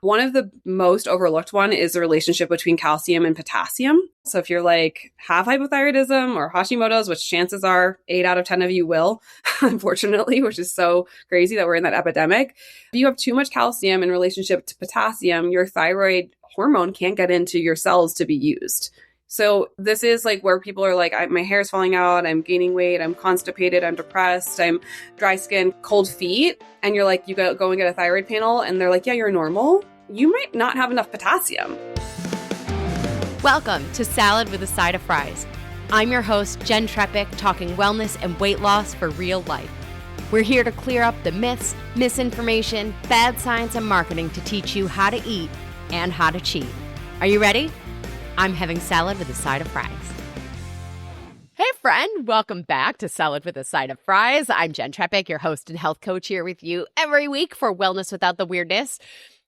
One of the most overlooked one is the relationship between calcium and potassium. So if you're like have hypothyroidism or Hashimoto's, which chances are 8 out of 10 of you will, unfortunately, which is so crazy that we're in that epidemic. If you have too much calcium in relationship to potassium, your thyroid hormone can't get into your cells to be used. So this is like where people are like, my hair is falling out, I'm gaining weight, I'm constipated, I'm depressed, I'm dry skin, cold feet. And you're like, you go and get a thyroid panel. And they're like, yeah, you're normal. You might not have enough potassium. Welcome to Salad with a Side of Fries. I'm your host, Jenn Trepeck, talking wellness and weight loss for real life. We're here to clear up the myths, misinformation, bad science, and marketing to teach you how to eat and how to cheat. Are you ready? I'm having salad with a side of fries. Hey friend, welcome back to Salad with a Side of Fries. I'm Jenn Trepeck, your host and health coach, here with you every week for Wellness Without the Weirdness.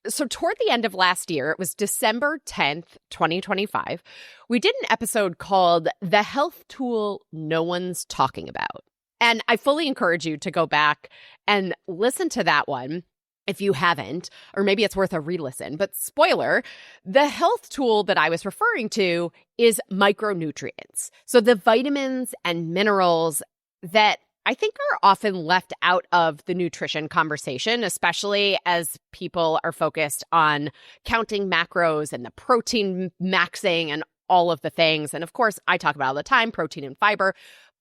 So toward the end of last year, it was December 10th, 2025, we did an episode called The Health Tool No One's Talking About. And I fully encourage you to go back and listen to that one if you haven't, or maybe it's worth a re-listen. But spoiler, the health tool that I was referring to is micronutrients. So the vitamins and minerals that I think are often left out of the nutrition conversation, especially as people are focused on counting macros and the protein maxing and all of the things. And of course, I talk about all the time, protein and fiber,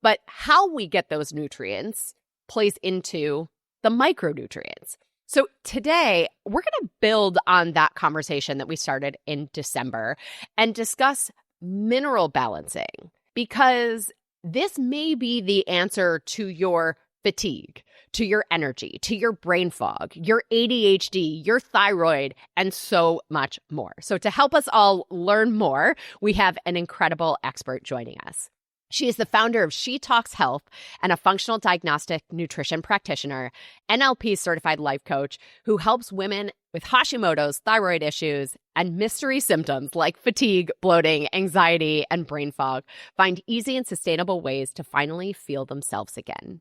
but how we get those nutrients plays into the micronutrients. So today, we're going to build on that conversation that we started in December and discuss mineral balancing, because this may be the answer to your fatigue, to your energy, to your brain fog, your ADHD, your thyroid, and so much more. So to help us all learn more, we have an incredible expert joining us. She is the founder of She Talks Health and a functional diagnostic nutrition practitioner, NLP certified life coach who helps women with Hashimoto's, thyroid issues, and mystery symptoms like fatigue, bloating, anxiety, and brain fog find easy and sustainable ways to finally feel themselves again.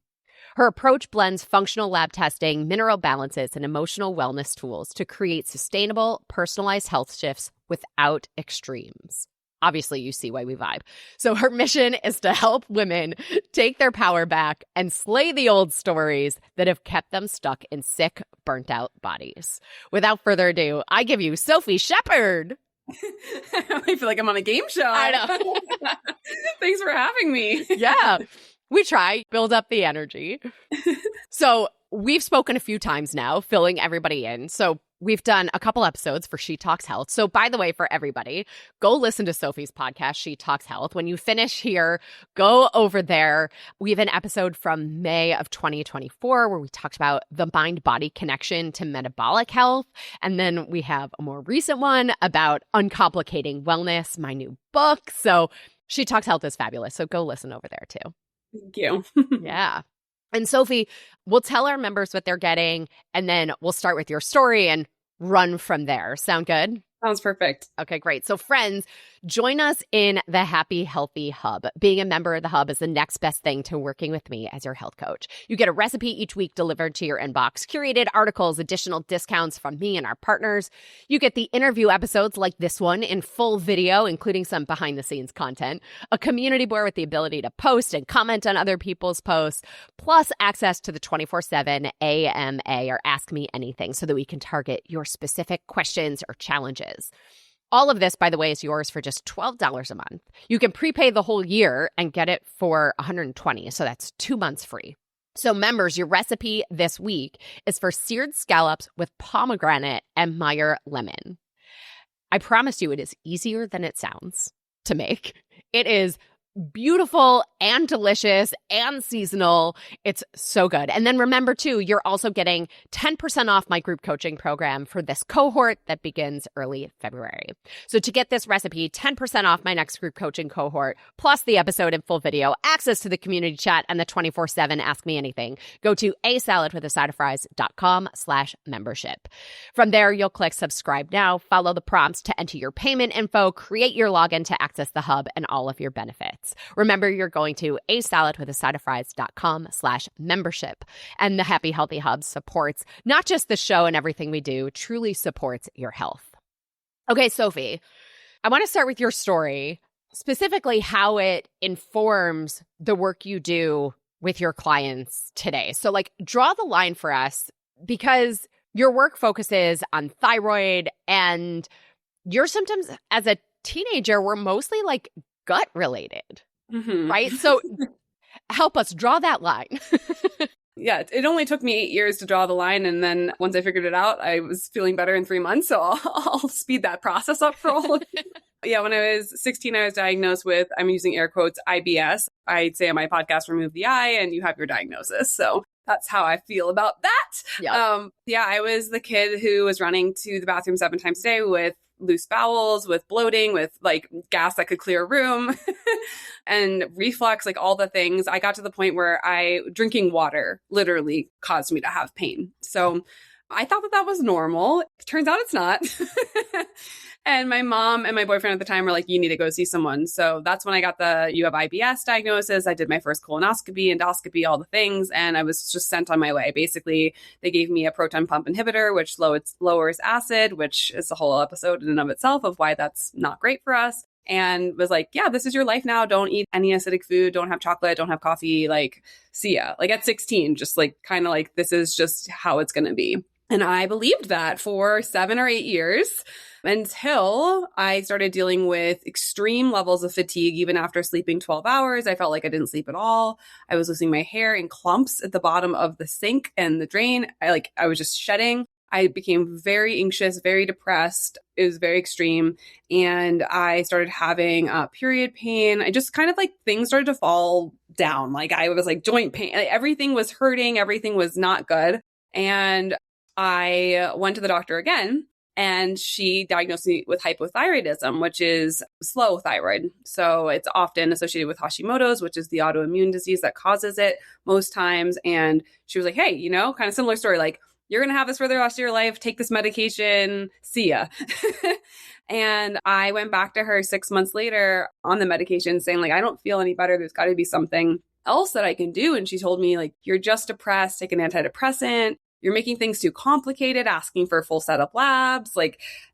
Her approach blends functional lab testing, mineral balances, and emotional wellness tools to create sustainable, personalized health shifts without extremes. Obviously, you see why we vibe. So her mission is to help women take their power back and slay the old stories that have kept them stuck in sick, burnt-out bodies. Without further ado, I give you Sophie Shepherd. I feel like I'm on a game show. I know. Thanks for having me. Yeah, we try, build up the energy. So we've spoken a few times now, filling everybody in. So we've done a couple episodes for She Talks Health. So by the way, for everybody, go listen to Sophie's podcast, She Talks Health. When you finish here, go over there. We have an episode from May of 2024 where we talked about the mind-body connection to metabolic health. And then we have a more recent one about uncomplicating wellness, my new book. So She Talks Health is fabulous. So go listen over there too. Thank you. Yeah. And Sophie, we'll tell our members what they're getting, and then we'll start with your story and run from there. Sound good? Sounds perfect. Okay, great. So friends, join us in the Happy Healthy Hub. Being a member of the Hub is the next best thing to working with me as your health coach. You get a recipe each week delivered to your inbox, curated articles, additional discounts from me and our partners. You get the interview episodes like this one in full video, including some behind-the-scenes content, a community board with the ability to post and comment on other people's posts, plus access to the 24/7 AMA or Ask Me Anything so that we can target your specific questions or challenges. All of this, by the way, is yours for just $12 a month. You can prepay the whole year and get it for $120, so that's 2 months free. So members, your recipe this week is for seared scallops with pomegranate and Meyer lemon. I promise you it is easier than it sounds to make. It is beautiful and delicious and seasonal. It's so good. And then remember too, you're also getting 10% off my group coaching program for this cohort that begins early February. So to get this recipe, 10% off my next group coaching cohort, plus the episode in full video, access to the community chat, and the 24/7 Ask Me Anything, go to asaladwithasideoffries.com/membership. From there, you'll click subscribe now, follow the prompts to enter your payment info, create your login to access the hub and all of your benefits. benefits. Remember, you're going to asaladwithasideofries.com/membership. And the Happy Healthy Hub supports not just the show and everything we do, truly supports your health. Okay, Sophie, I want to start with your story, specifically how it informs the work you do with your clients today. So draw the line for us, because your work focuses on thyroid, and your symptoms as a teenager were mostly gut related, right? So help us draw that line. Yeah, it only took me 8 years to draw the line. And then once I figured it out, I was feeling better in 3 months. So I'll speed that process up for all of you. Yeah, when I was 16, I was diagnosed with, I'm using air quotes, IBS. I'd say on my podcast, remove the I, and you have your diagnosis. So that's how I feel about that. Yeah, I was the kid who was running to the bathroom 7 times a day with loose bowels, with bloating, with gas that could clear a room and reflux, all the things. I got to the point where drinking water literally caused me to have pain. So I thought that was normal. Turns out it's not. And my mom and my boyfriend at the time were like, you need to go see someone. So that's when I got you have IBS diagnosis. I did my first colonoscopy, endoscopy, all the things. And I was just sent on my way. Basically, they gave me a proton pump inhibitor, which lowers acid, which is a whole episode in and of itself of why that's not great for us. And was like, yeah, this is your life now. Don't eat any acidic food. Don't have chocolate. Don't have coffee. See ya. At 16, just this is just how it's going to be. And I believed that for 7 or 8 years until I started dealing with extreme levels of fatigue. Even after sleeping 12 hours, I felt like I didn't sleep at all. I was losing my hair in clumps at the bottom of the sink and the drain. I was just shedding. I became very anxious, very depressed. It was very extreme. And I started having period pain. I just things started to fall down. I was joint pain. Everything was hurting. Everything was not good. And I went to the doctor again, and she diagnosed me with hypothyroidism, which is slow thyroid. So it's often associated with Hashimoto's, which is the autoimmune disease that causes it most times. And she was like, hey, kind of similar story. You're going to have this for the rest of your life. Take this medication. See ya. And I went back to her 6 months later on the medication saying, I don't feel any better. There's got to be something else that I can do. And she told me, you're just depressed. Take an antidepressant. You're making things too complicated, asking for a full set of labs.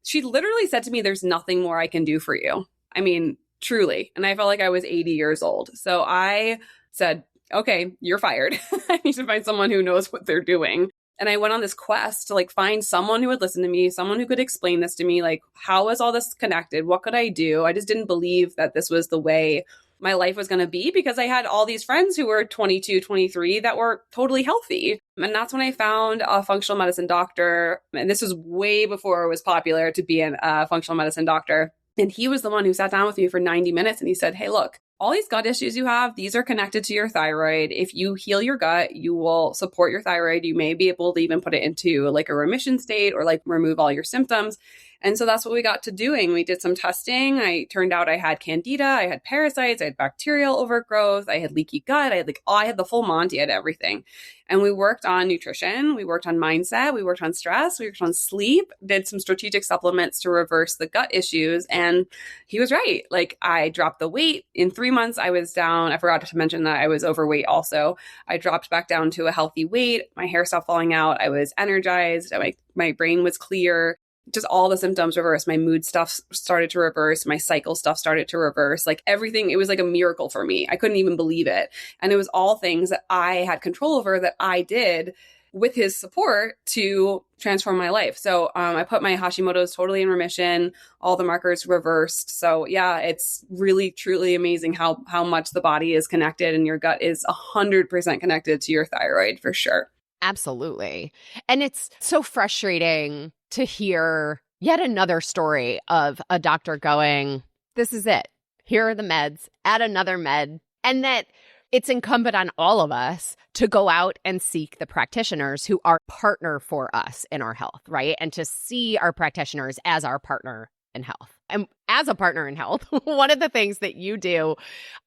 She literally said to me, there's nothing more I can do for you. I mean, truly. And I felt like I was 80 years old. So I said, okay, you're fired. I need to find someone who knows what they're doing. And I went on this quest to find someone who would listen to me, someone who could explain this to me. How is all this connected? What could I do? I just didn't believe that this was the way my life was going to be, because I had all these friends who were 22, 23 that were totally healthy. And that's when I found a functional medicine doctor. And this was way before it was popular to be a functional medicine doctor. And he was the one who sat down with me for 90 minutes. And he said, hey, look, all these gut issues you have, these are connected to your thyroid. If you heal your gut, you will support your thyroid. You may be able to even put it into a remission state or remove all your symptoms. And so that's what we got to doing. We did some testing. Turned out I had candida, I had parasites, I had bacterial overgrowth, I had leaky gut, I had the full Monty, I had everything. And we worked on nutrition, we worked on mindset, we worked on stress, we worked on sleep, did some strategic supplements to reverse the gut issues. And he was right. I dropped the weight. In 3 months, I was down. I forgot to mention that I was overweight also. I dropped back down to a healthy weight. My hair stopped falling out. I was energized. My brain was clear. Just all the symptoms reversed. My mood stuff started to reverse. My cycle stuff started to reverse. Everything, it was a miracle for me. I couldn't even believe it. And it was all things that I had control over that I did with his support to transform my life. So I put my Hashimoto's totally in remission, all the markers reversed. So yeah, it's really, truly amazing how much the body is connected, and your gut is 100% connected to your thyroid for sure. Absolutely. And it's so frustrating to hear yet another story of a doctor going, this is it. Here are the meds, add another med. And that it's incumbent on all of us to go out and seek the practitioners who are partner for us in our health, right? And to see our practitioners as our partner in health. And as a partner in health, one of the things that you do,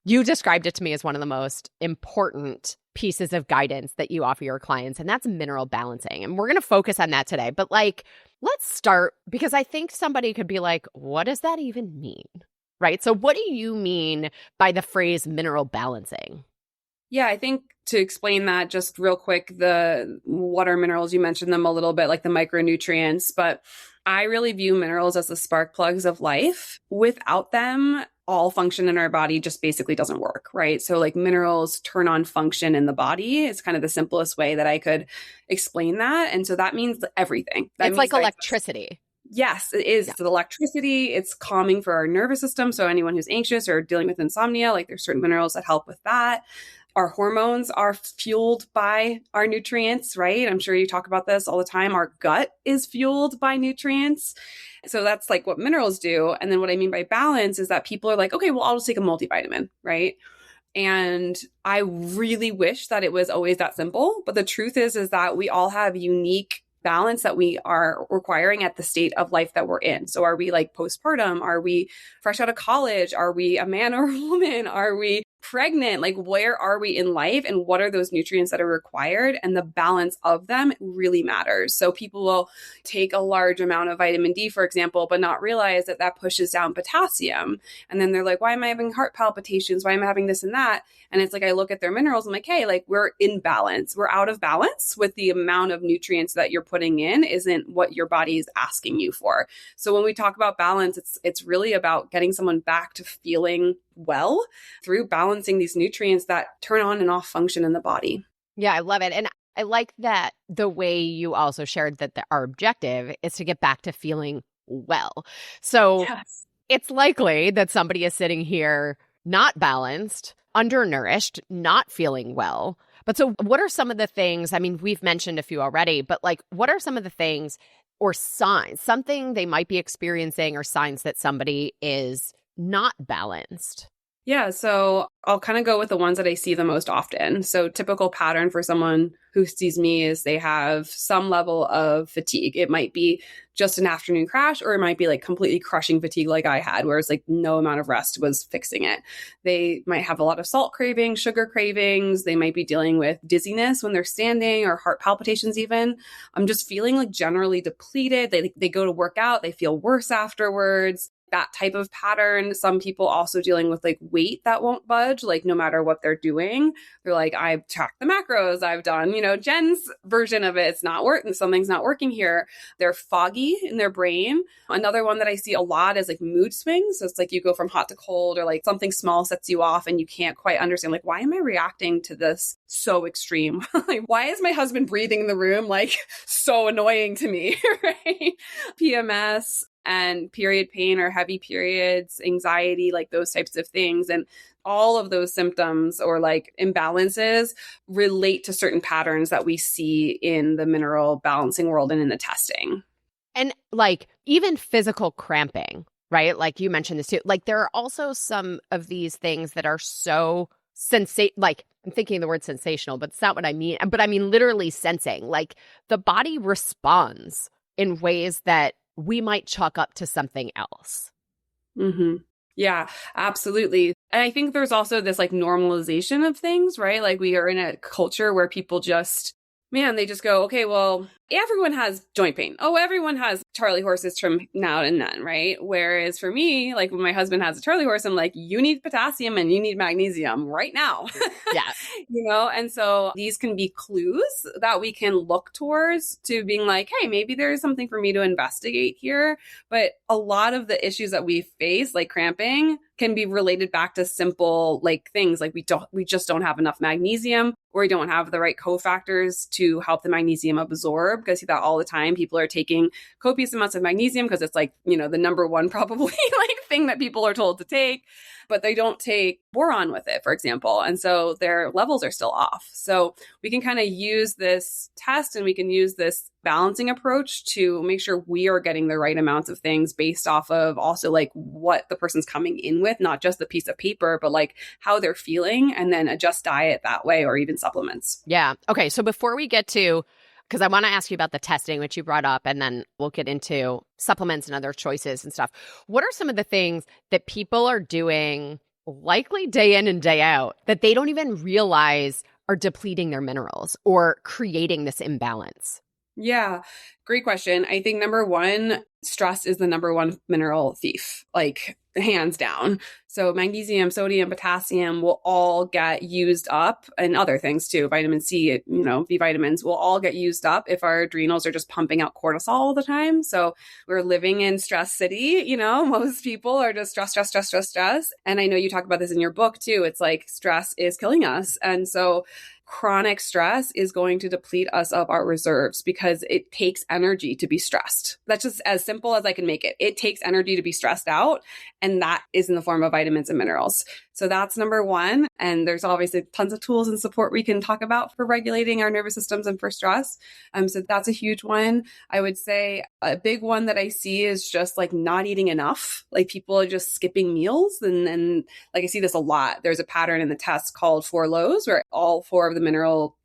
you described it to me as one of the most important pieces of guidance that you offer your clients, and that's mineral balancing. And we're going to focus on that today. But let's start, because I think somebody could be like, what does that even mean? right? So what do you mean by the phrase mineral balancing? Yeah, I think to explain that just real quick, the water minerals, you mentioned them a little bit, like the micronutrients, but I really view minerals as the spark plugs of life. Without them, all function in our body just basically doesn't work, right? So like minerals turn on function in the body. It's kind of the simplest way that I could explain that. And so that means everything. It's like electricity. Yes, it is. Yeah. So the electricity, it's calming for our nervous system. So anyone who's anxious or dealing with insomnia, like there's certain minerals that help with that. Our hormones are fueled by our nutrients, right? I'm sure you talk about this all the time. Our gut is fueled by nutrients. So that's like what minerals do. And then what I mean by balance is that people are like, okay, well, I'll just take a multivitamin, right? And I really wish that it was always that simple. But the truth is that we all have unique balance that we are requiring at the state of life that we're in. So are we like postpartum? Are we fresh out of college? Are we a man or a woman? Are we pregnant? Like, where are we in life and what are those nutrients that are required? And the balance of them really matters. So people will take a large amount of vitamin D, for example, but not realize that that pushes down potassium. And then they're like, why am I having heart palpitations? Why am I having this and that? And it's like, I look at their minerals, I'm like, hey, like we're in balance. We're out of balance with the amount of nutrients that you're putting in isn't what your body is asking you for. So when we talk about balance, it's really about getting someone back to feeling well through balancing these nutrients that turn on and off function in the body. Yeah, I love it. And I like that the way you also shared that our objective is to get back to feeling well. So yes. It's likely that somebody is sitting here not balanced, undernourished, not feeling well. But so what are some of the things, I mean, we've mentioned a few already, but like what are some of the things or signs, something they might be experiencing or signs that somebody is not balanced? Yeah, so I'll kind of go with the ones that I see the most often. So typical pattern for someone who sees me is they have some level of fatigue. It might be just an afternoon crash, or it might be like completely crushing fatigue like I had, where it's like no amount of rest was fixing it. They might have a lot of salt cravings, sugar cravings. They might be dealing with dizziness when they're standing or heart palpitations even. I'm just feeling like generally depleted. They go to work out, they feel worse afterwards. That type of pattern. Some people also dealing with like weight that won't budge, like no matter what they're doing. They're like, I've tracked the macros, I've done, Jen's version of it. It's not working. Something's not working here. They're foggy in their brain. Another one that I see a lot is like mood swings. So it's like you go from hot to cold, or like something small sets you off and you can't quite understand, like, why am I reacting to this so extreme? Like, why is my husband breathing in the room? Like, so annoying to me, right? PMS, and period pain or heavy periods, anxiety, like those types of things. And all of those symptoms or like imbalances relate to certain patterns that we see in the mineral balancing world and in the testing. And like even physical cramping, right? Like you mentioned this too. Like there are also some of these things that are so like I'm thinking the word sensational, but it's not what I mean. But I mean literally sensing, like the body responds in ways that we might chalk up to something else. Mm-hmm. Yeah, absolutely. And I think there's also this like normalization of things, right? Like we are in a culture where people just, they just go, okay, well, everyone has joint pain. Oh, everyone has Charlie horses from now and then, right? Whereas for me, like when my husband has a Charlie horse, I'm like, you need potassium and you need magnesium right now. Yeah. And so these can be clues that we can look towards to being like, hey, maybe there is something for me to investigate here. But a lot of the issues that we face, like cramping, can be related back to simple like things like we just don't have enough magnesium, or we don't have the right cofactors to help the magnesium absorb. Because I see that all the time. People are taking copious amounts of magnesium because it's like, the number one probably like thing that people are told to take, but they don't take boron with it, for example. And so their levels are still off. So we can kind of use this test and we can use this balancing approach to make sure we are getting the right amounts of things based off of also like what the person's coming in with, not just the piece of paper, but like how they're feeling, and then adjust diet that way or even supplements. Yeah. Okay. So before we get to, because I want to ask you about the testing, which you brought up, and then we'll get into supplements and other choices and stuff. What are some of the things that people are doing likely day in and day out that they don't even realize are depleting their minerals or creating this imbalance? Yeah. Great question. I think number one, stress is the number one mineral thief, like hands down. So magnesium, sodium, potassium will all get used up, and other things too. Vitamin C, B vitamins will all get used up if our adrenals are just pumping out cortisol all the time. So we're living in stress city. Most people are just stress, stress, stress, stress, stress. And I know you talk about this in your book too. It's like stress is killing us. And so chronic stress is going to deplete us of our reserves because it takes energy to be stressed. That's just as simple as I can make it. It takes energy to be stressed out, and that is in the form of vitamins and minerals. So that's number one. And there's obviously tons of tools and support we can talk about for regulating our nervous systems and for stress. So that's a huge one. I would say a big one that I see is just like not eating enough. Like people are just skipping meals. And like I see this a lot. There's a pattern in the test called 4 lows where all 4 of the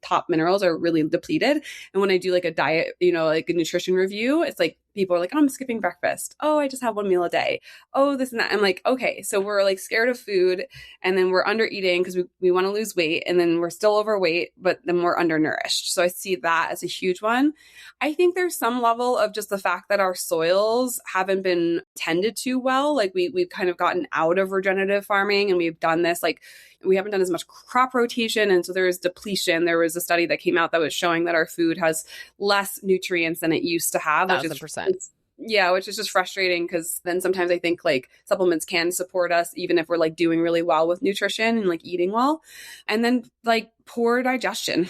top minerals are really depleted. And when I do like a diet, like a nutrition review, it's like people are like, oh, I'm skipping breakfast. Oh, I just have 1 meal a day. Oh, this and that. I'm like, okay, so we're like scared of food, and then we're under eating because we want to lose weight, and then we're still overweight, but then we're undernourished. So I see that as a huge one. I think there's some level of just the fact that our soils haven't been tended to well. Like we've kind of gotten out of regenerative farming, and we've done this like we haven't done as much crop rotation. And so there is depletion. There was a study that came out that was showing that our food has less nutrients than it used to have. 1,000%. Which is just frustrating because then sometimes I think like supplements can support us even if we're like doing really well with nutrition and like eating well. And then like poor digestion.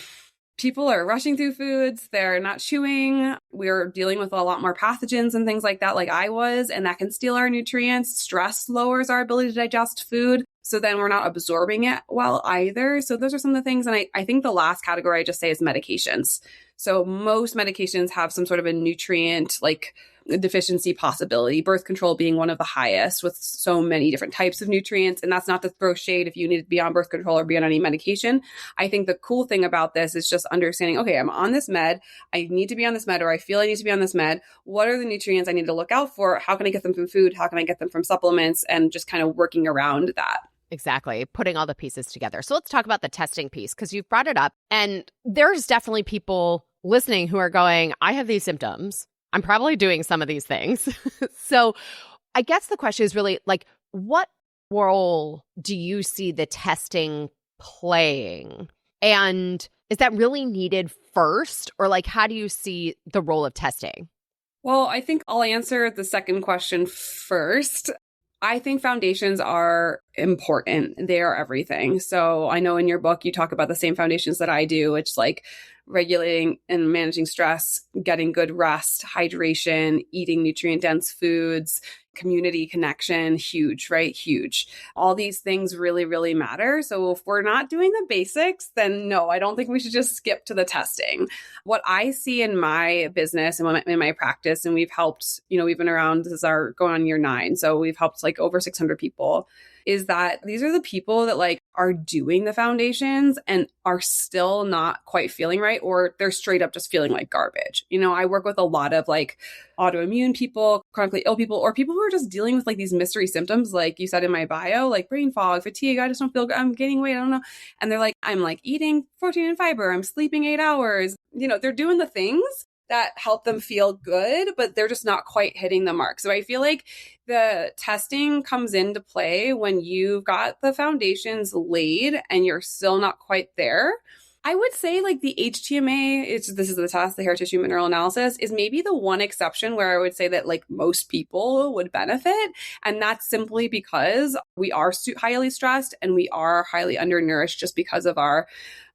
People are rushing through foods. They're not chewing. We're dealing with a lot more pathogens and things like that, like I was, and that can steal our nutrients. Stress lowers our ability to digest food. So then we're not absorbing it well either. So those are some of the things. And I think the last category I just say is medications. So most medications have some sort of a nutrient like deficiency possibility, birth control being one of the highest with so many different types of nutrients. And that's not to throw shade if you need to be on birth control or be on any medication. I think the cool thing about this is just understanding, okay, I'm on this med. I need to be on this med, or I feel I need to be on this med. What are the nutrients I need to look out for? How can I get them from food? How can I get them from supplements? And just kind of working around that. Exactly. Putting all the pieces together. So let's talk about the testing piece because you've brought it up. And there's definitely people listening who are going, I have these symptoms. I'm probably doing some of these things. So I guess the question is really like, what role do you see the testing playing? And is that really needed first? Or like, how do you see the role of testing? Well, I think I'll answer the second question first. I think foundations are important. They are everything. So I know in your book, you talk about the same foundations that I do. It's like regulating and managing stress, getting good rest, hydration, eating nutrient-dense foods, community connection, huge, right? Huge. All these things really, really matter. So if we're not doing the basics, then no, I don't think we should just skip to the testing. What I see in my business and in my practice, and we've helped, we've been around, this is our going on year 9. So we've helped like over 600 people, is that these are the people that like are doing the foundations and are still not quite feeling right, or they're straight up just feeling like garbage. I work with a lot of like autoimmune people, chronically ill people, or people who are just dealing with like these mystery symptoms, like you said in my bio, like brain fog, fatigue, I just don't feel good, I'm gaining weight, I don't know. And they're like, I'm like eating protein and fiber, I'm sleeping 8 hours. They're doing the things that help them feel good, but they're just not quite hitting the mark. So I feel like the testing comes into play when you've got the foundations laid and you're still not quite there. I would say like the HTMA, this is the test, the hair tissue mineral analysis, is maybe the one exception where I would say that like most people would benefit. And that's simply because we are highly stressed and we are highly undernourished just because of our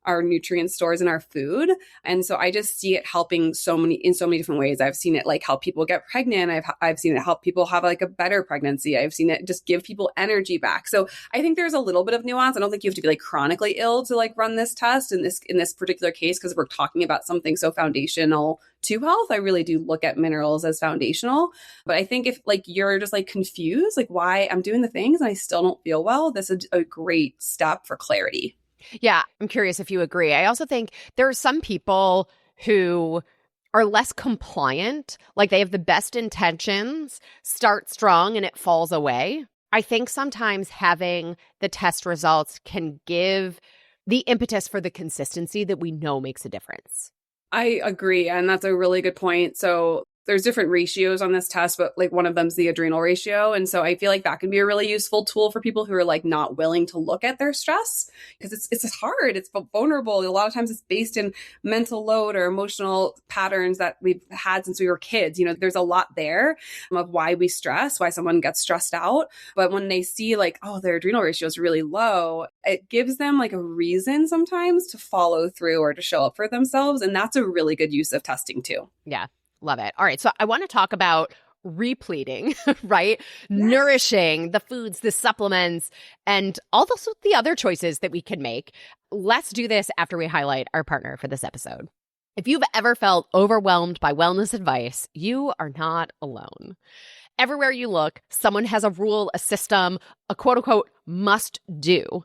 nutrient stores in our food. And so I just see it helping in so many different ways. I've seen it like help people get pregnant. I've seen it help people have like a better pregnancy. I've seen it just give people energy back. So I think there's a little bit of nuance. I don't think you have to be like chronically ill to like run this test in this particular case, because we're talking about something so foundational to health. I really do look at minerals as foundational. But I think if like you're just like confused, like why I'm doing the things and I still don't feel well, this is a great step for clarity. Yeah, I'm curious if you agree. I also think there are some people who are less compliant, like they have the best intentions, start strong and it falls away. I think sometimes having the test results can give the impetus for the consistency that we know makes a difference. I agree. And that's a really good point. So there's different ratios on this test, but like one of them's the adrenal ratio. And so I feel like that can be a really useful tool for people who are like not willing to look at their stress because it's hard. It's vulnerable. A lot of times it's based in mental load or emotional patterns that we've had since we were kids. You know, there's a lot there of why we stress, why someone gets stressed out. But when they see like, oh, their adrenal ratio is really low, it gives them like a reason sometimes to follow through or to show up for themselves. And that's a really good use of testing too. Yeah. Love it. All right. So I want to talk about repleting, right? Yes. Nourishing the foods, the supplements, and also the other choices that we can make. Let's do this after we highlight our partner for this episode. If you've ever felt overwhelmed by wellness advice, you are not alone. Everywhere you look, someone has a rule, a system, a quote unquote must do.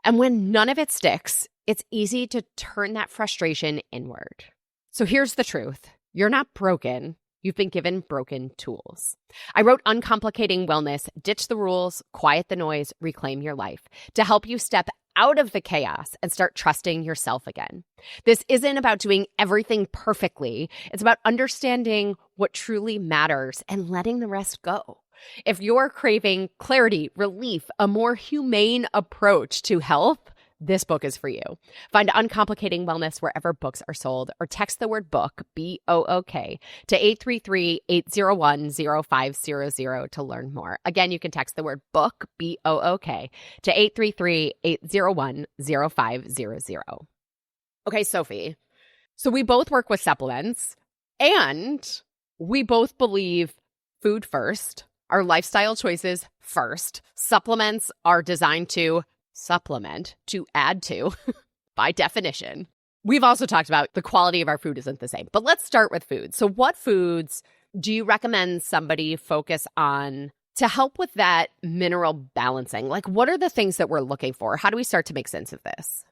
And when none of it sticks, it's easy to turn that frustration inward. So here's the truth. You're not broken. You've been given broken tools. I wrote Uncomplicating Wellness, Ditch the Rules, Quiet the Noise, Reclaim Your Life to help you step out of the chaos and start trusting yourself again. This isn't about doing everything perfectly. It's about understanding what truly matters and letting the rest go. If you're craving clarity, relief, a more humane approach to health, this book is for you. Find Uncomplicating Wellness wherever books are sold or text the word book, B-O-O-K, to 833-801-0500 to learn more. Again, you can text the word book, B-O-O-K, to 833-801-0500. Okay, Sophie. So we both work with supplements and we both believe food first, our lifestyle choices first. Supplements are designed to supplement, to add to, by definition. We've also talked about the quality of our food isn't the same, but let's start with food. So what foods do you recommend somebody focus on to help with that mineral balancing? Like, what are the things that we're looking for? How do we start to make sense of this?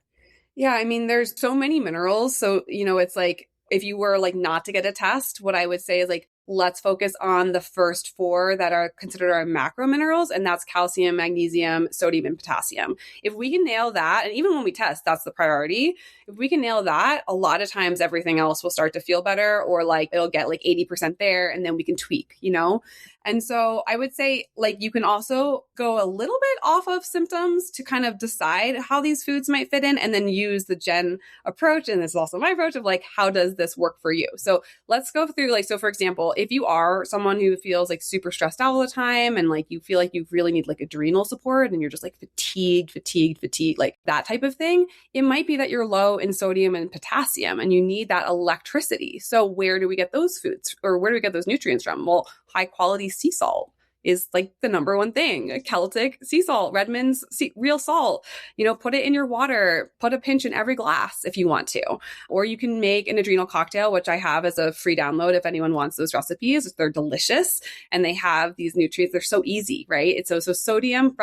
Yeah, I mean, there's so many minerals. So, you know, it's like, if you were like not to get a test, what I would say is like, let's focus on the first four that are considered our macro minerals, and that's calcium, magnesium, sodium, and potassium. If we can nail that, and even when we test, that's the priority. If we can nail that, a lot of times everything else will start to feel better, or like it'll get like 80% there, and then we can tweak, you know? And so I would say like you can also go a little bit off of symptoms to kind of decide how these foods might fit in, and then use the Jenn approach. And this is also my approach of like, how does this work for you? So let's go through like, so for example, if you are someone who feels like super stressed out all the time and like you feel like you really need like adrenal support and you're just like fatigued, like that type of thing, it might be that you're low in sodium and potassium and you need that electricity. So where do we get those foods, or where do we get those nutrients from? Well, high quality sea salt is like the number one thing. Celtic sea salt, Redmond's real salt, you know, put it in your water, put a pinch in every glass if you want to. Or you can make an adrenal cocktail, which I have as a free download if anyone wants those recipes. They're delicious and they have these nutrients. They're so easy, right? It's so sodium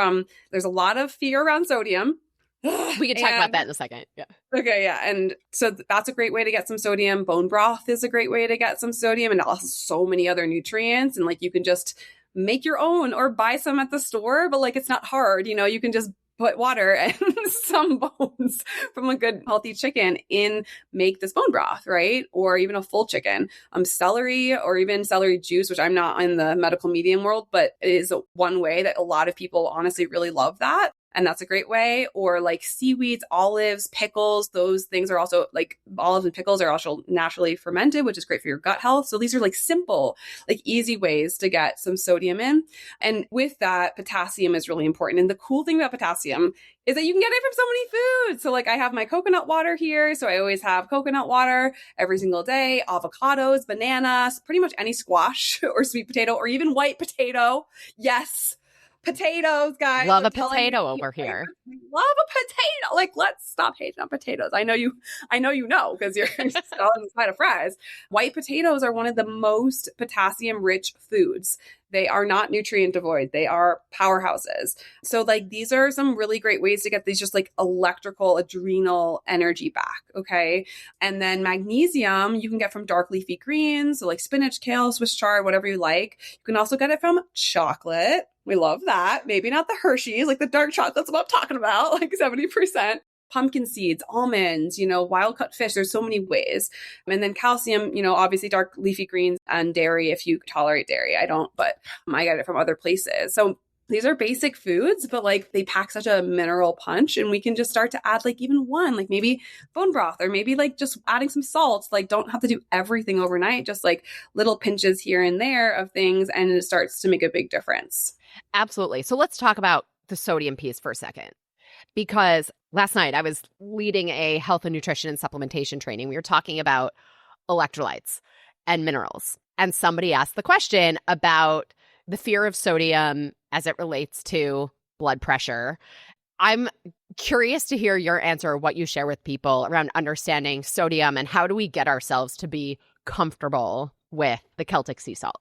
there's a lot of fear around sodium. We can talk about that in a second. Yeah. Okay. Yeah. And so that's a great way to get some sodium. Bone broth is a great way to get some sodium, and also so many other nutrients. And like, you can just make your own or buy some at the store, but like, it's not hard. You know, you can just put water and some bones from a good healthy chicken in, make this bone broth, right? Or even a full chicken, celery, or even celery juice, which I'm not in the medical medium world, but it is one way that a lot of people honestly really love that. And that's a great way. Or like seaweeds, olives, pickles, those things are also like, olives and pickles are also naturally fermented, which is great for your gut health. So these are like simple, like easy ways to get some sodium in. And with that, potassium is really important. And the cool thing about potassium is that you can get it from so many foods. So like I have my coconut water here. So I always have coconut water every single day, avocados, bananas, pretty much any squash or sweet potato or even white potato. Yes. Potatoes, guys. Love a potato over here. Love a potato. Like, let's stop hating on potatoes. I know you know, because you're selling the side of fries. White potatoes are one of the most potassium-rich foods. They are not nutrient devoid. They are powerhouses. So like, these are some really great ways to get these just like electrical adrenal energy back. Okay. And then magnesium you can get from dark leafy greens. So like spinach, kale, Swiss chard, whatever you like. You can also get it from chocolate. We love that. Maybe not the Hershey's, like the dark chocolate's what I'm talking about, like 70%. pumpkin seeds, almonds, wild cut fish. There's so many ways. And then calcium, obviously dark leafy greens and dairy if you tolerate dairy. I don't, but I get it from other places. So these are basic foods, but like they pack such a mineral punch, and we can just start to add like even one, like maybe bone broth, or maybe like just adding some salt. Like don't have to do everything overnight, just like little pinches here and there of things, and it starts to make a big difference. Absolutely. So let's talk about the sodium piece for a second, because last night I was leading a health and nutrition and supplementation training. We were talking about electrolytes and minerals, and somebody asked the question about the fear of sodium as it relates to blood pressure. I'm curious to hear your answer, what you share with people around understanding sodium and how do we get ourselves to be comfortable with the Celtic sea salt.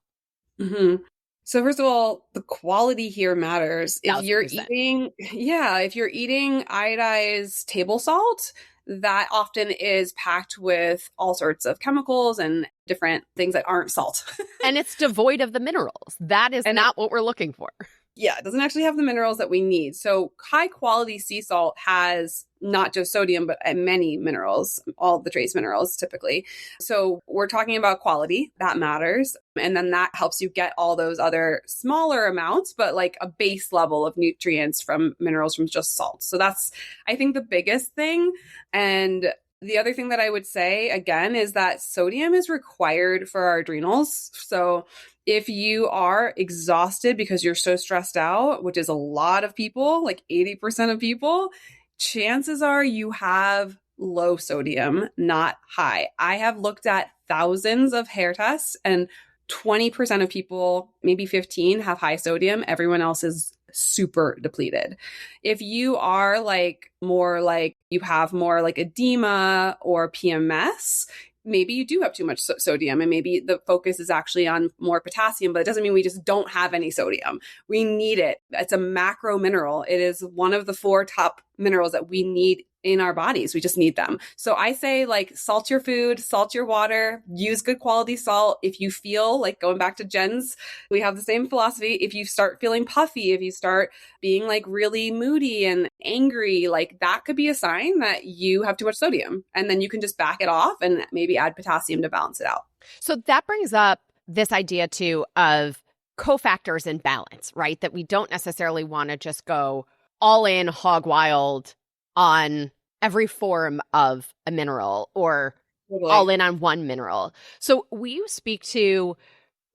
Mm-hmm. So first of all, the quality here matters. If 1,000%. if you're eating iodized table salt, that often is packed with all sorts of chemicals and different things that aren't salt. And it's devoid of the minerals. That is not what we're looking for. Yeah, it doesn't actually have the minerals that we need. So high quality sea salt has not just sodium, but many minerals, all the trace minerals typically. So we're talking about quality, that matters. And then that helps you get all those other smaller amounts, but like a base level of nutrients from minerals from just salt. So that's, I think, the biggest thing. And the other thing that I would say, again, is that sodium is required for our adrenals. So if you are exhausted because you're so stressed out, which is a lot of people, like 80% of people, chances are you have low sodium, not high. I have looked at thousands of hair tests, and 20% of people, maybe 15, have high sodium. Everyone else is super depleted. If you are like more like you have more like edema or PMS, maybe you do have too much sodium, and maybe the focus is actually on more potassium, but it doesn't mean we just don't have any sodium. We need it. It's a macro mineral. It is one of the 4 top minerals that we need in our bodies. We just need them. So I say like salt your food, salt your water, use good quality salt. If you feel like, going back to Jenn's, we have the same philosophy. If you start feeling puffy, if you start being like really moody and angry, like that could be a sign that you have too much sodium. And then you can just back it off and maybe add potassium to balance it out. So that brings up this idea too of cofactors in balance, right? That we don't necessarily want to just go all in hog wild on every form of a mineral or all in on one mineral. So will you speak to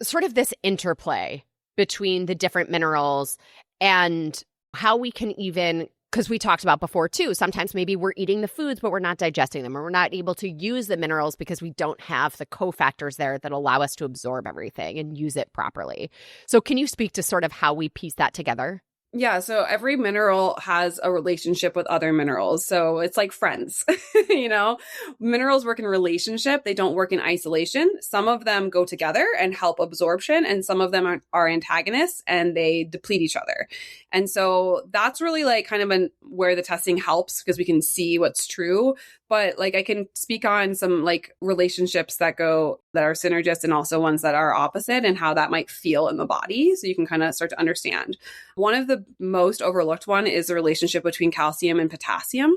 sort of this interplay between the different minerals and how we can even, because we talked about before too, sometimes maybe we're eating the foods, but we're not digesting them, or we're not able to use the minerals because we don't have the cofactors there that allow us to absorb everything and use it properly. So can you speak to sort of how we piece that together? Yeah, so every mineral has a relationship with other minerals. So it's like friends, Minerals work in relationship. They don't work in isolation. Some of them go together and help absorption, and some of them are antagonists and they deplete each other. And so that's really like kind of where the testing helps, because we can see what's true. But like I can speak on some like relationships that are synergist and also ones that are opposite, and how that might feel in the body. So you can kind of start to understand. One of the most overlooked one is the relationship between calcium and potassium.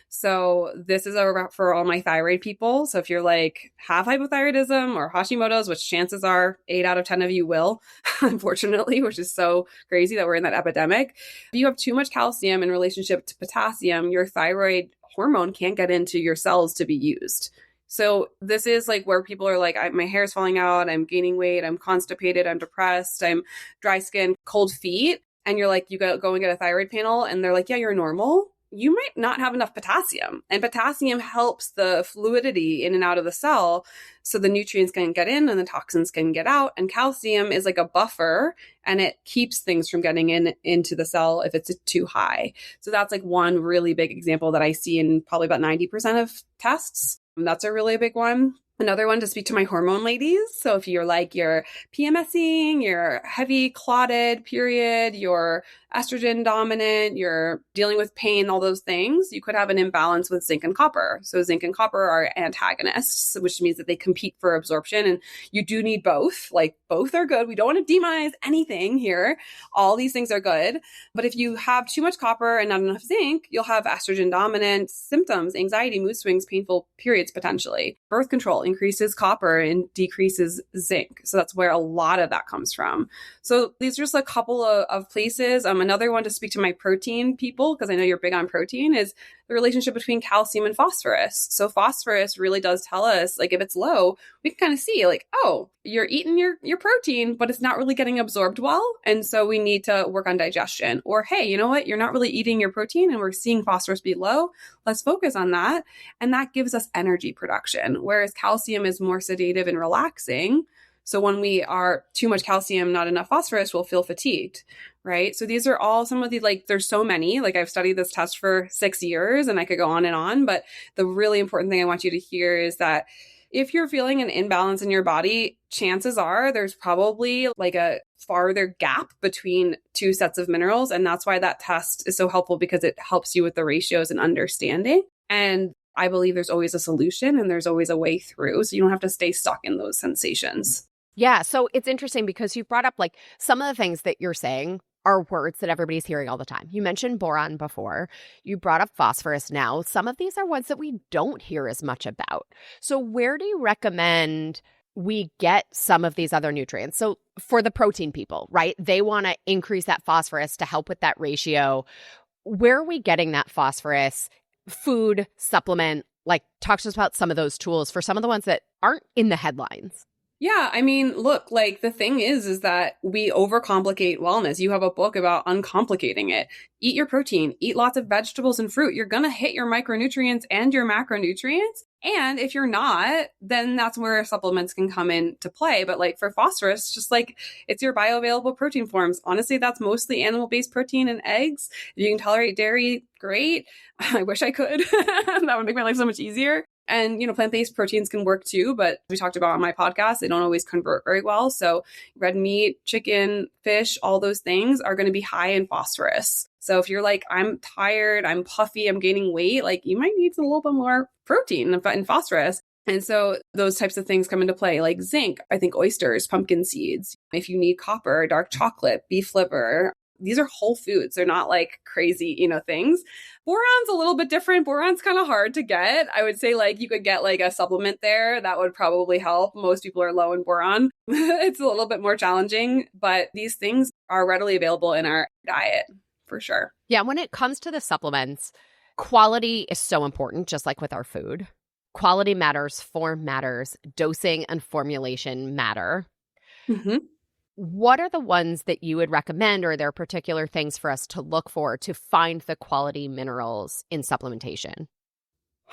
So this is for all my thyroid people. So if you're like have hypothyroidism or Hashimoto's, which chances are 8 out of 10 of you will, unfortunately, which is so crazy that we're in that epidemic. If you have too much calcium in relationship to potassium, your thyroid hormone can't get into your cells to be used. So this is like where people are like, my hair is falling out, I'm gaining weight, I'm constipated, I'm depressed, I'm dry skin, cold feet. And you're like, you go and get a thyroid panel, and they're like, yeah, you're normal. You might not have enough potassium, and potassium helps the fluidity in and out of the cell so the nutrients can get in and the toxins can get out. And calcium is like a buffer, and it keeps things from getting into the cell if it's too high. So that's like one really big example that I see in probably about 90% of tests. And that's a really big one. Another one to speak to my hormone ladies. So if you're like, you're PMSing, you're heavy clotted period, you're estrogen dominant, you're dealing with pain, all those things, you could have an imbalance with zinc and copper. So zinc and copper are antagonists, which means that they compete for absorption, and you do need both. Like, both are good. We don't want to demonize anything here. All these things are good. But if you have too much copper and not enough zinc, you'll have estrogen dominant symptoms, anxiety, mood swings, painful periods potentially. Birth control increases copper and decreases zinc. So that's where a lot of that comes from. So these are just a couple of places. Another one to speak to my protein people, because I know you're big on protein, is the relationship between calcium and phosphorus. So phosphorus really does tell us, like, if it's low, we can kind of see like, oh, you're eating your protein, but it's not really getting absorbed well. And so we need to work on digestion. Or, hey, you know what? You're not really eating your protein and we're seeing phosphorus be low. Let's focus on that. And that gives us energy production. Whereas calcium is more sedative and relaxing. So when we are too much calcium, not enough phosphorus, we'll feel fatigued, right? So these are all some of the, like, there's so many, like, I've studied this test for 6 years and I could go on and on, but the really important thing I want you to hear is that if you're feeling an imbalance in your body, chances are there's probably like a farther gap between two sets of minerals. And that's why that test is so helpful, because it helps you with the ratios and understanding. And I believe there's always a solution and there's always a way through. So you don't have to stay stuck in those sensations. Yeah. So it's interesting because you brought up like some of the things that you're saying are words that everybody's hearing all the time. You mentioned boron before. You brought up phosphorus now. Some of these are ones that we don't hear as much about. So where do you recommend we get some of these other nutrients? So for the protein people, right? They want to increase that phosphorus to help with that ratio. Where are we getting that phosphorus? Food, supplement, like, talk to us about some of those tools for some of the ones that aren't in the headlines. Yeah, I mean, look, like, the thing is that we overcomplicate wellness. You have a book about uncomplicating it. Eat your protein, eat lots of vegetables and fruit. You're going to hit your micronutrients and your macronutrients. And if you're not, then that's where supplements can come into play. But like for phosphorus, just like, it's your bioavailable protein forms. Honestly, that's mostly animal-based protein and eggs. If you can tolerate dairy, great. I wish I could. That would make my life so much easier. And, plant-based proteins can work too, but we talked about on my podcast, they don't always convert very well. So red meat, chicken, fish, all those things are going to be high in phosphorus. So if you're like, I'm tired, I'm puffy, I'm gaining weight, like, you might need a little bit more protein and phosphorus. And so those types of things come into play, like zinc, I think oysters, pumpkin seeds. If you need copper, dark chocolate, beef liver, these are whole foods. They're not like crazy, things. Boron's a little bit different. Boron's kind of hard to get. I would say like you could get like a supplement there. That would probably help. Most people are low in boron. It's a little bit more challenging, but these things are readily available in our diet for sure. Yeah. When it comes to the supplements, quality is so important, just like with our food. Quality matters, form matters, dosing and formulation matter. Mm-hmm. What are the ones that you would recommend, or are there particular things for us to look for to find the quality minerals in supplementation?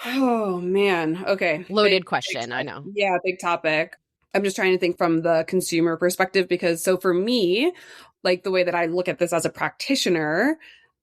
Oh, man. Okay. Loaded question, I know. Yeah, big topic. I'm just trying to think from the consumer perspective, because so for me, like the way that I look at this as a practitioner,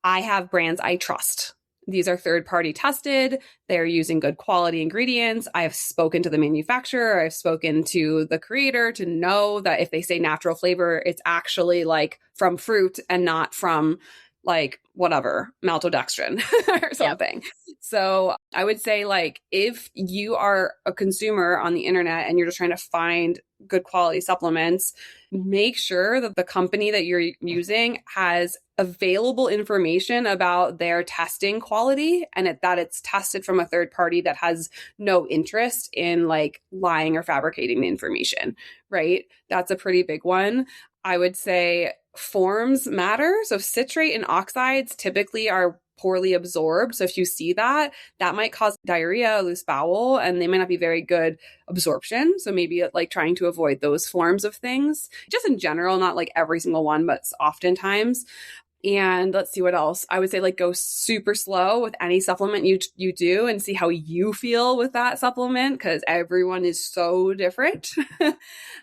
I have brands I trust. These are third-party tested. They're using good quality ingredients. I've spoken to the manufacturer. I've spoken to the creator to know that if they say natural flavor, it's actually like from fruit and not from like whatever, maltodextrin or something. Yep. So I would say, like, if you are a consumer on the internet and you're just trying to find good quality supplements, make sure that the company that you're using has available information about their testing quality, and that it's tested from a third party that has no interest in like lying or fabricating the information, right? That's a pretty big one. I would say forms matter. So citrate and oxides typically are poorly absorbed. So if you see that, that might cause diarrhea, loose bowel, and they might not be very good absorption. So maybe like trying to avoid those forms of things, just in general, not like every single one, but oftentimes. And let's see what else. I would say like go super slow with any supplement you do and see how you feel with that supplement, because everyone is so different.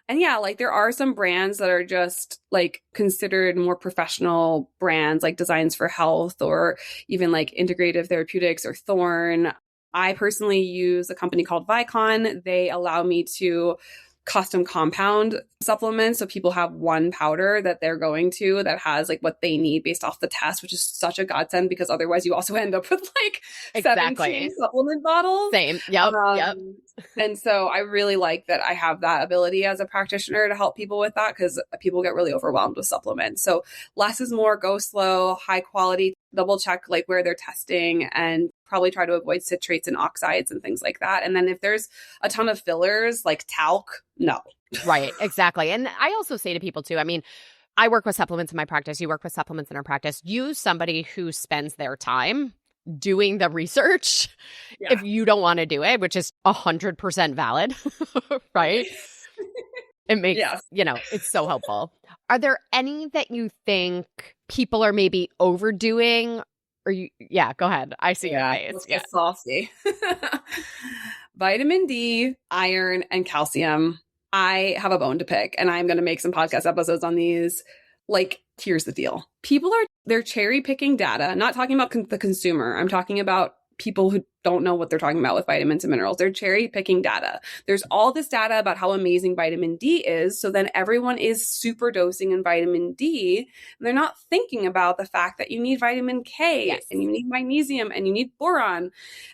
And yeah, like there are some brands that are just like considered more professional brands, like Designs for Health or even like Integrative Therapeutics or Thorne. I personally use a company called Vicon. They allow me to custom compound supplements. So people have one powder that they're going to that has like what they need based off the test, which is such a godsend because otherwise you also end up with like 17 supplement bottles. Same. Yep. And so I really like that I have that ability as a practitioner to help people with that because people get really overwhelmed with supplements. So less is more, go slow, high quality, double check like where they're testing and probably try to avoid citrates and oxides and things like that. And then if there's a ton of fillers like talc, no. Right, exactly. And I also say to people too, I mean, I work with supplements in my practice. You work with supplements in our practice. Use somebody who spends their time doing the research if you don't want to do it, which is 100% valid, right? It makes, it's so helpful. Are there any that you think people are maybe overdoing? Or go ahead. I see your face. Let's get saucy. Vitamin D, iron, and calcium. I have a bone to pick, and I'm going to make some podcast episodes on these. Like, here's the deal. They're cherry picking data, not talking about the consumer. I'm talking about people who don't know what they're talking about with vitamins and minerals. They're cherry picking data. There's all this data about how amazing vitamin D is. So then everyone is super dosing in vitamin D. And they're not thinking about the fact that you need vitamin K and you need magnesium and you need boron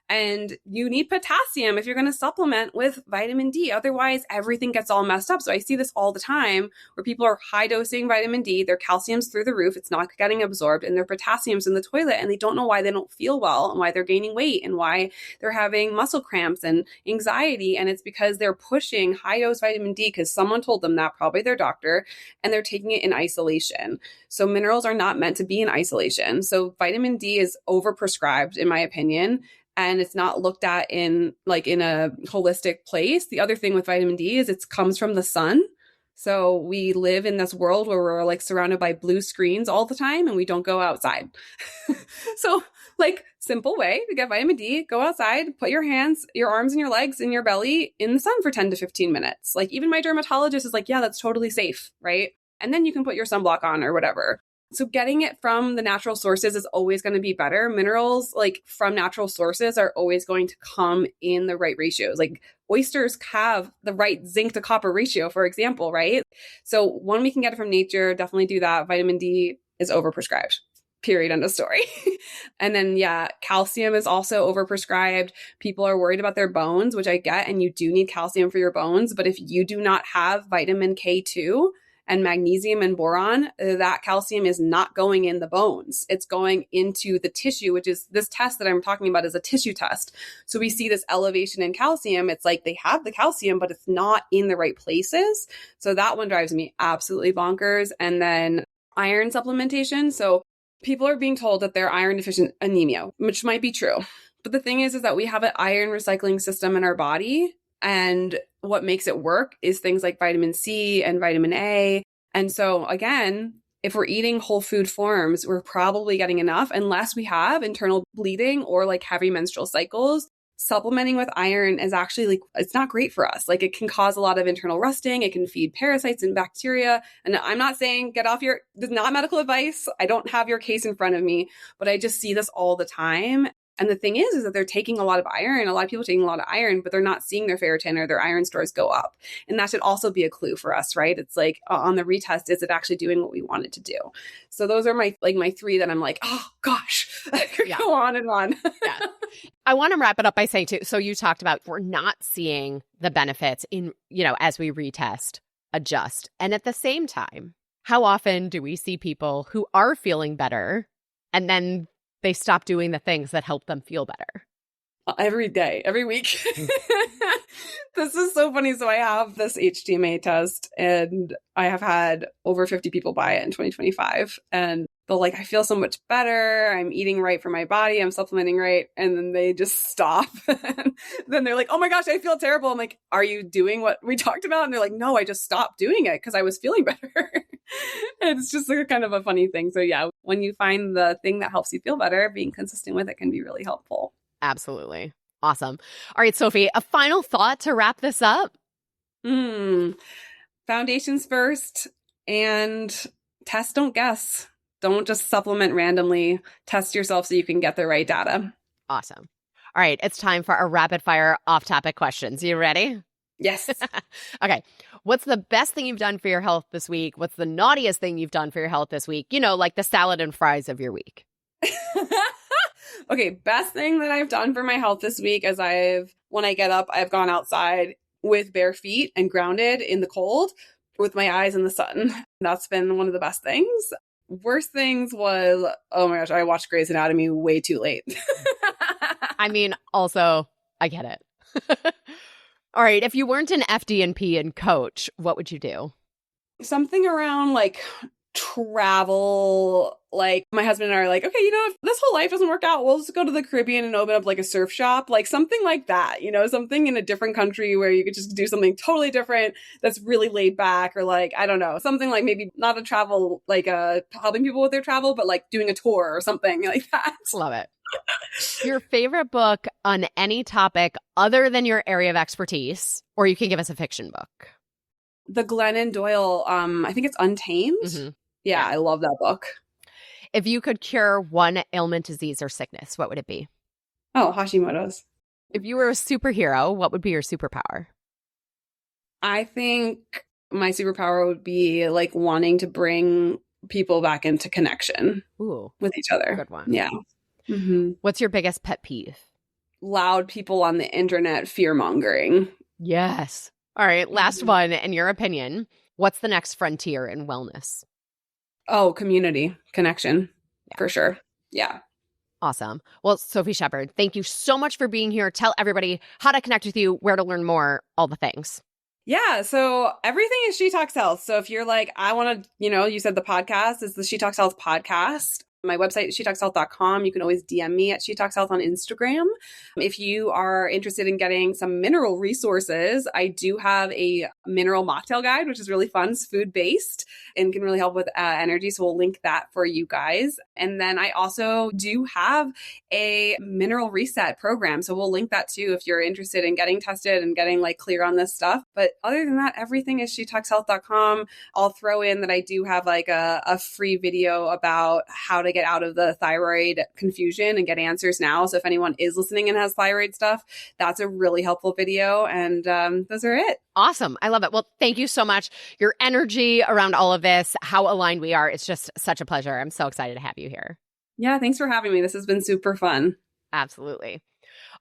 and you need potassium if you're going to supplement with vitamin D. Otherwise, everything gets all messed up. So I see this all the time where people are high dosing vitamin D. Their calcium's through the roof. It's not getting absorbed and their potassium's in the toilet and they don't know why they don't feel well and why they're gaining weight and why they're having muscle cramps and anxiety. And it's because they're pushing high dose vitamin D because someone told them that, probably their doctor, and they're taking it in isolation. So minerals are not meant to be in isolation. So vitamin D is overprescribed, in my opinion. And it's not looked at in a holistic place. The other thing with vitamin D is it comes from the sun. So we live in this world where we're like surrounded by blue screens all the time and we don't go outside. So like simple way to get vitamin D, go outside, put your hands, your arms and your legs and your belly in the sun for 10 to 15 minutes. Like even my dermatologist is like, yeah, that's totally safe, right? And then you can put your sunblock on or whatever. So getting it from the natural sources is always going to be better. Minerals like from natural sources are always going to come in the right ratios. Like oysters have the right zinc to copper ratio, for example, right? So when we can get it from nature, definitely do that. Vitamin D is overprescribed. Period. End of story. And then, calcium is also overprescribed. People are worried about their bones, which I get, and you do need calcium for your bones. But if you do not have vitamin K2 and magnesium and boron, that calcium is not going in the bones. It's going into the tissue, which is this test that I'm talking about is a tissue test. So we see this elevation in calcium. It's like they have the calcium, but it's not in the right places. So that one drives me absolutely bonkers. And then iron supplementation. So people are being told that they're iron deficient anemia, which might be true. But the thing is that we have an iron recycling system in our body. And what makes it work is things like vitamin C and vitamin A. And so again, if we're eating whole food forms, we're probably getting enough unless we have internal bleeding or like heavy menstrual cycles. Supplementing with iron is actually it's not great for us. Like it can cause a lot of internal rusting. It can feed parasites and bacteria. And I'm not saying this is not medical advice. I don't have your case in front of me, but I just see this all the time. And the thing is that they're taking a lot of iron. A lot of people are taking a lot of iron, but they're not seeing their ferritin or their iron stores go up. And that should also be a clue for us, right? It's like on the retest, is it actually doing what we want it to do? So those are my three that I'm like, oh gosh, I could go on and on. Yeah. I want to wrap it up by saying too, so you talked about we're not seeing the benefits in, as we retest, adjust. And at the same time, how often do we see people who are feeling better and then they stop doing the things that help them feel better? Every day, every week. This is so funny. So I have this HTMA test and I have had over 50 people buy it in 2025. And they're like, I feel so much better. I'm eating right for my body. I'm supplementing right. And then they just stop. Then they're like, oh my gosh, I feel terrible. I'm like, are you doing what we talked about? And they're like, no, I just stopped doing it because I was feeling better. It's just like kind of a funny thing. So yeah, when you find the thing that helps you feel better, being consistent with it can be really helpful. Absolutely. Awesome. All right, Sophie, a final thought to wrap this up? Foundations first and test, don't guess. Don't just supplement randomly. Test yourself so you can get the right data. Awesome. All right, it's time for our rapid fire off-topic questions. You ready? Yes. Okay. What's the best thing you've done for your health this week? What's the naughtiest thing you've done for your health this week? You know, like the salad and fries of your week. Okay, best thing that I've done for my health this week is when I get up, I've gone outside with bare feet and grounded in the cold with my eyes in the sun. That's been one of the best things. Worst things was, oh my gosh, I watched Grey's Anatomy way too late. I mean, also, I get it. All right, if you weren't an FD&P and coach, what would you do? Something around like travel. Like my husband and I are like, okay, if this whole life doesn't work out, we'll just go to the Caribbean and open up like a surf shop, like something like that, something in a different country where you could just do something totally different that's really laid back, or like, I don't know, something like maybe not a travel, like helping people with their travel, but like doing a tour or something like that. Love it. Your favorite book on any topic other than your area of expertise, or you can give us a fiction book. The Glennon Doyle, I think it's Untamed. Mm-hmm. Yeah, I love that book. If you could cure one ailment, disease, or sickness, what would it be? Oh, Hashimoto's. If you were a superhero, what would be your superpower? I think my superpower would be like wanting to bring people back into connection with each other. Good one. Yeah. Mm-hmm. What's your biggest pet peeve? Loud people on the internet fear-mongering. Yes. All right, last one. In your opinion, what's the next frontier in wellness? Oh, community connection, for sure. Yeah. Awesome. Well, Sophie Shepherd, thank you so much for being here. Tell everybody how to connect with you, where to learn more, all the things. Yeah. So everything is She Talks Health. So if you're like, I want to, you said the podcast is the She Talks Health podcast. My website is shetalkshealth.com. You can always DM me at She Talks Health on Instagram. If you are interested in getting some mineral resources, I do have a mineral mocktail guide, which is really fun. It's food-based and can really help with energy. So we'll link that for you guys. And then I also do have a mineral reset program. So we'll link that too if you're interested in getting tested and getting like clear on this stuff. But other than that, everything is shetalkshealth.com. I'll throw in that I do have like a free video about how to get out of the thyroid confusion and get answers now. So if anyone is listening and has thyroid stuff, that's a really helpful video. And those are it. Awesome. I love it. Well, thank you so much. Your energy around all of this, how aligned we are. It's just such a pleasure. I'm so excited to have you here. Yeah, thanks for having me. This has been super fun. Absolutely.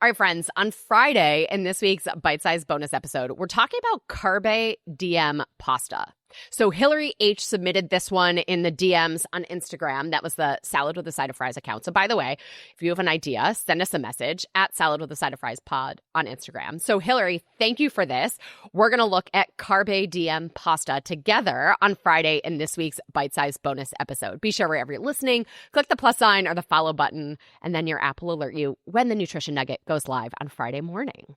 All right, friends, on Friday in this week's bite-sized bonus episode, we're talking about Carbe Diem pasta. So Hillary H. submitted this one in the DMs on Instagram. That was the Salad with a Side of Fries account. So by the way, if you have an idea, send us a message at Salad with a Side of Fries pod on Instagram. So Hillary, thank you for this. We're going to look at Carbe Diem pasta together on Friday in this week's bite-sized bonus episode. Be sure wherever you're listening, click the plus sign or the follow button, and then your app will alert you when the Nutrition Nugget goes live on Friday morning.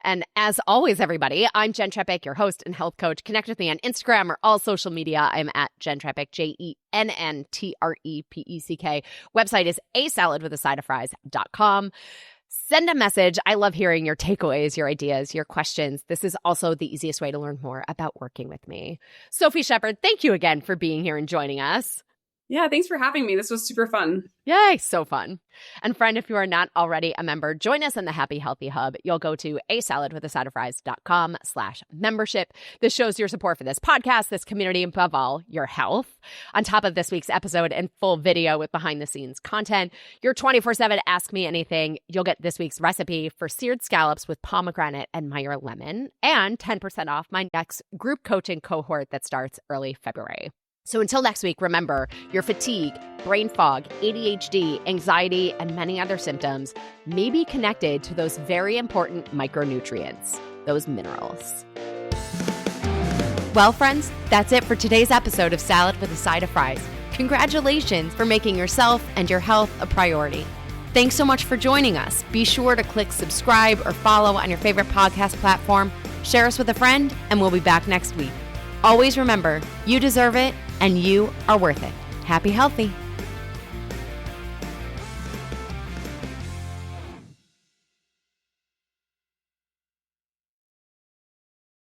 And as always, everybody, I'm Jenn Trepeck, your host and health coach. Connect with me on Instagram or all social media. I'm at Jenn Trepeck, JENNTREPECK. Website is asaladwithasideoffries.com. Send a message. I love hearing your takeaways, your ideas, your questions. This is also the easiest way to learn more about working with me. Sophie Shepherd, thank you again for being here and joining us. Yeah, thanks for having me. This was super fun. Yay, so fun. And friend, if you are not already a member, join us in the Happy Healthy Hub. You'll go to asaladwithasideoffries.com/membership. This shows your support for this podcast, this community, and above all, your health. On top of this week's episode and full video with behind-the-scenes content, your 24/7 Ask Me Anything, you'll get this week's recipe for seared scallops with pomegranate and Meyer lemon, and 10% off my next group coaching cohort that starts early February. So until next week, remember, your fatigue, brain fog, ADHD, anxiety, and many other symptoms may be connected to those very important micronutrients, those minerals. Well, friends, that's it for today's episode of Salad with a Side of Fries. Congratulations for making yourself and your health a priority. Thanks so much for joining us. Be sure to click subscribe or follow on your favorite podcast platform. Share us with a friend, and we'll be back next week. Always remember, you deserve it, and you are worth it. Happy healthy.